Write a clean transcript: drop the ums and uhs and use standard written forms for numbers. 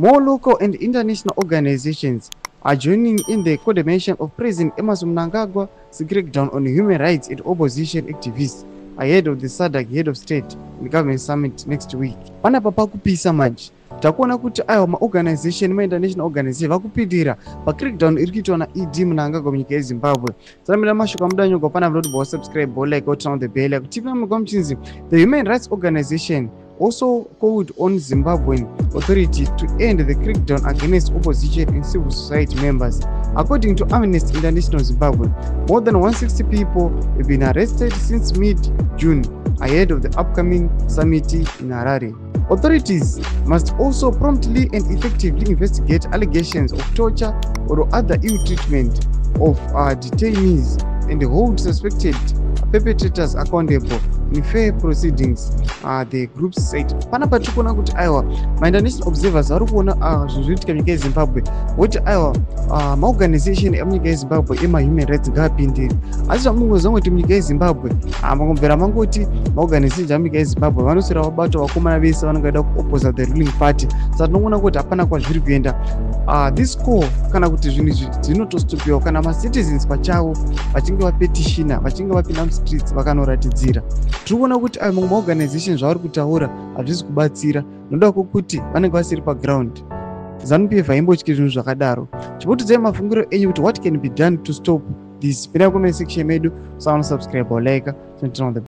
More local and international organizations are joining in the condemnation of President Emerson Mnangagwa's crackdown on human rights and opposition activists ahead of the SADC head of state and government summit next week. Panapa pakupisa manje. Takuona kuti ayo ma-organization, ma-international organization vakupindira pa-crackdown iri kuitwa na-ED Mnangagwa munyika yeZimbabwe. Salamira mashuka mudanyogo pana vloti subscribe, like, or turn on the bell. Kutipa mugwa mchinzi, the Human Rights Organization also called on Zimbabwean authorities to end the crackdown against opposition and civil society members. According to Amnesty International Zimbabwe, more than 160 people have been arrested since mid-June ahead of the upcoming summit in Harare. Authorities must also promptly and effectively investigate allegations of torture or other ill treatment of detainees and hold suspected perpetrators accountable in fair proceedings, the group said. Panapa tikona kuti aiwa ma-international observers vari kuona zvinhu zvinoitika munyika yeZimbabwe kuti aiwa ma-organization emunyika yeZimbabwe ema-human rights ngaapindiri. Asi zvamungozwa kuti munyika yeZimbabwe mangomvera mangoti ma-organization amunyika yeZimbabwe vanoswera vabata vakomana vese vanenge vaida kuopposa the ruling party. Saka tinoona kuti hapana kwazviri kuenda. This call kana kuti zvinhu izvi zvinotostopiwa kana ma-citizens pachavo vachinge vapetitiona, vachinge vapinda mustreets vakanoratidzira. Tiri kuona kuti ayo mamwe ma-organization zvavari kutaura hazvisi kubatsira, noda kwokuti vanenge vasiri paground. ZANU-PF haimbotyi zvinhu zvakadaro. Chipotidzai mafungiro enyu kuti what can be done to stop this. Pinda comment section medu, subscribe or like, turn on the